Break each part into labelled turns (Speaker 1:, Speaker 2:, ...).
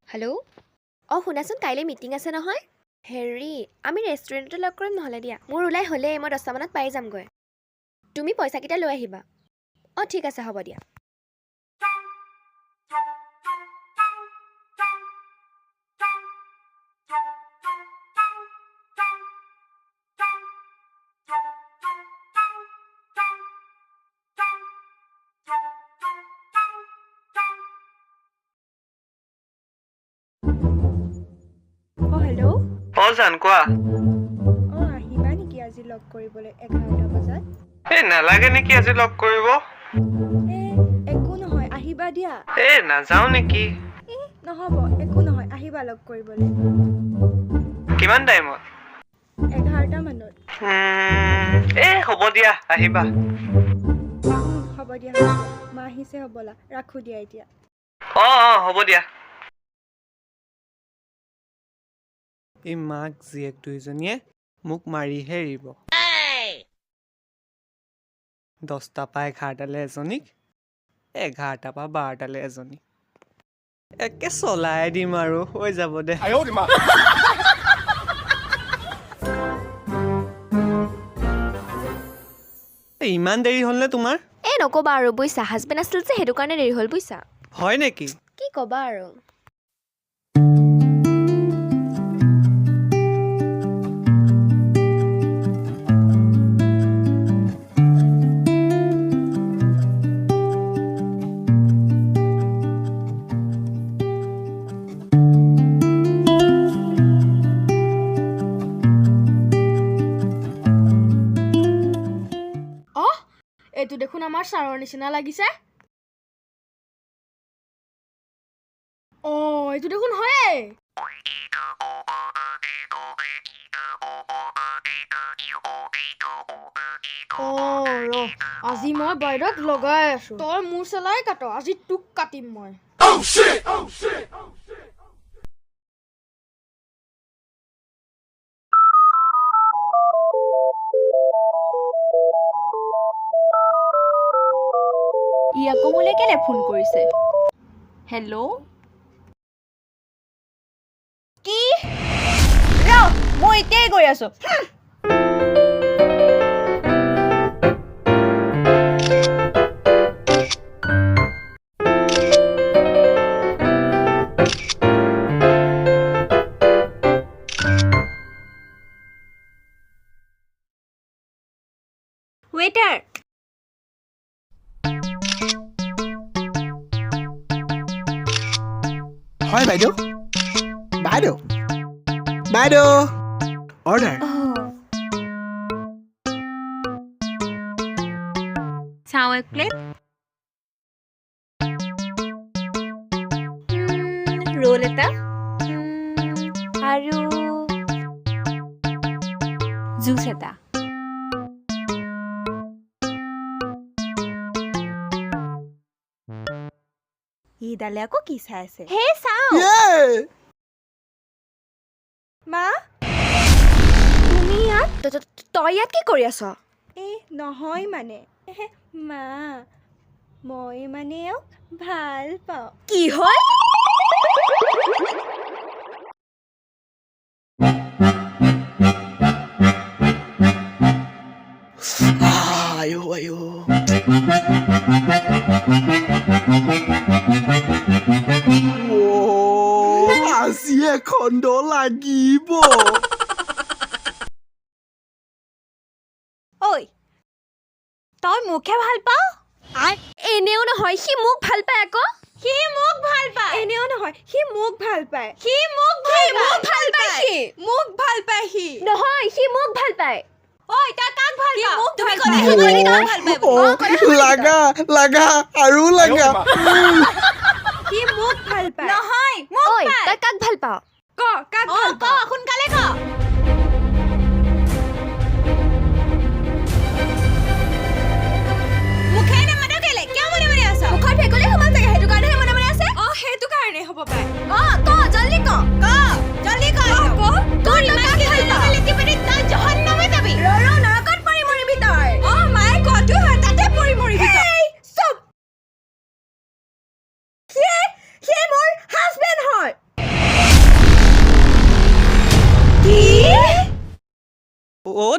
Speaker 1: Hello'. অঁ শুনাচোন, কাইলৈ মিটিং আছে নহয়। হেৰি, আমি ৰেষ্টুৰেণ্টতে লগ কৰিম নহ'লে দিয়া। মোৰ ওলাই হ'লেই মই 10টা মানত পাই যামগৈ। তুমি পইচাকেইটা লৈ আহিবা। অঁ ঠিক আছে, হ'ব দিয়া।
Speaker 2: অঁ হেল্ল'।
Speaker 3: অঁ জান কোৱা।
Speaker 2: অঁ আহিবা নেকি আজি লগ কৰিবলৈ 11টা বজাত?
Speaker 3: নালাগে নেকি আজি লগ কৰিব?
Speaker 2: একো নহয়, আহিবা দিয়া।
Speaker 3: নাযাওঁ নেকি?
Speaker 2: নহ'ব, একো নহয়, আহিবা লগ কৰিবলৈ।
Speaker 3: কিমান টাইমত?
Speaker 2: 11টা মানত।
Speaker 3: হ'ব দিয়া, আহিবা।
Speaker 2: হ'ব দিয়া। মা আহিছে হ'বলা, ৰাখোঁ দিয়া এতিয়া।
Speaker 3: অঁ হ'ব দিয়া। এই মাক জীয়েক দুইজনীয়ে মোক মাৰিহে এৰিব। 10টা পৰা 11টালৈ এজনীক, 11টাৰ পৰা 12টালৈ এজনীক। একে চলাই দিম আৰু হৈ যাব দে। ইমান দেৰি হ'ল নে তোমাৰ?
Speaker 1: নক'বা আৰু বুইছা, হাজবেণ্ড আছিল যে সেইটো কাৰণে দেৰি হ'ল বুইছা।
Speaker 3: হয় নেকি?
Speaker 1: কি ক'বা আৰু।
Speaker 4: এইটো দেখোন আমাৰ ছাৰৰ নিচিনা লাগিছে। এইটো দেখোন হয়েই। আজি মই বাইদেউক লগাই আছো। তই মোৰ চেলাই কাট, আজি তোক কাটিম মই।
Speaker 5: ই আকৌ মোলৈ কেলে ফোন কৰিছে? হেল্ল'। কি? মই এতিয়াই গৈ আছো। ৱেটাৰ।
Speaker 6: হয় বাইদেউ। অৰ্ডাৰ।
Speaker 5: চাওঁ এক প্লেট। ৰোল এটা আৰু জুচ এটা। ইডালে আকৌ কি চাই আছে? হে চাওঁ।
Speaker 2: মা,
Speaker 1: তুমি ইয়াত? তই ইয়াত কি কৰি আছ?
Speaker 2: নহয় মানে মা, মই মানে এওঁক ভাল পাওঁ।
Speaker 1: কি হ'ল?
Speaker 6: আজি এখণ্ড লাগিব।
Speaker 5: ঐ, তই মোকহে ভাল পাওঁ?
Speaker 1: এনেও নহয়, সি মোক ভাল পায় আকৌ।
Speaker 5: সি মোক ভাল পায়।
Speaker 2: এনেও নহয়, সি মোক ভাল পায়।
Speaker 5: সি মোক ভাল পায়।
Speaker 1: সি
Speaker 2: মোক ভাল পায় সি।
Speaker 1: নহয়, সি মোক ভাল পায়।
Speaker 5: ঐ, তই কাক ভাল পাৱ?
Speaker 2: মোক
Speaker 5: তুমি
Speaker 2: ভাল পায়।
Speaker 5: ক'লেহে কাক ভাল পায় বুলি।
Speaker 6: লাগা আৰু লাগা।
Speaker 2: সি মোক ভাল পায়।
Speaker 5: নহয়, মোক
Speaker 1: ঐ,
Speaker 5: পায়।
Speaker 1: তই কাক ভাল পাৱ?
Speaker 2: কাক ভাল পাওঁ?
Speaker 5: সোনকালে ক।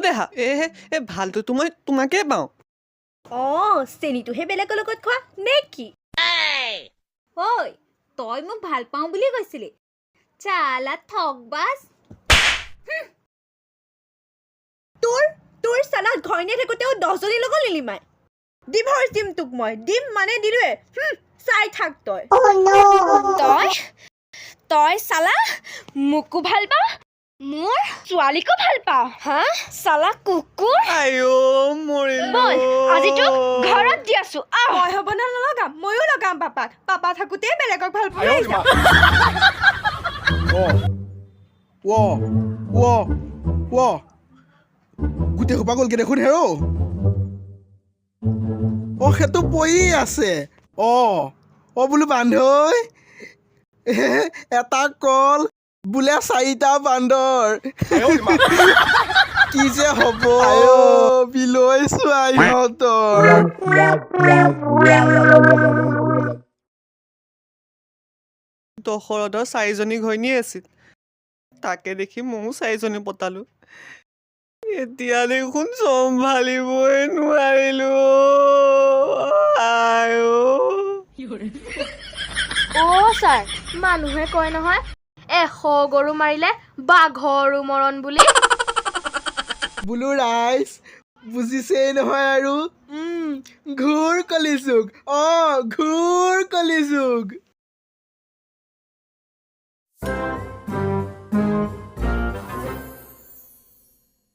Speaker 3: দেহা এ ভালটোতো মই তোমাকে পাওঁ
Speaker 5: অঁ চেনীটোহে বেলেগৰ লগত খোৱা নে কি ঐ তই মোক ভাল পাওঁ বুলি কৈছিলি চালা ঠগবাজ তোৰ চালাত ঘৈণীয়ে থাকোঁতেও 10জনীৰ লগত লিলিমাই ডিভৰ্চ দিম তোক মই দিম মানে দিলোৱে চাই থাক তই
Speaker 1: তই চালা মোকো ভাল পাওঁ মোৰ ছোৱালীকো ভাল পাওঁ হা চালা কুকুৰ
Speaker 3: আইও মৰিলো
Speaker 1: বল আজি তোক ঘৰত দি আছো
Speaker 2: মই হ'ব নলগাম ময়ো লগাম পাপা থাকোঁতে বেলেগক ভাল পাই
Speaker 6: গোটেই সোপা গ'লগে দেখোন হেৰ সেইটো পৰি আছে বোলো বান্ধৈ এটা কল বোলে 4টা বান্দৰ কি যে হ'ব বিলৈছো আইহঁতৰ
Speaker 3: দশৰথৰ 4জনী ঘৈণী আছিল তাকে দেখি ময়ো 4জনী পতালো এতিয়া দেখোন চম্ভালিবই নোৱাৰিলো
Speaker 4: ছাৰ মানুহে কয় নহয় 100 গৰু মাৰিলে বাঘৰো মৰণ বুলি
Speaker 6: বোলো ৰাইজ বুজিছেই নহয় আৰু ঘূৰ কলিযুগ ঘূৰ কলিযুগ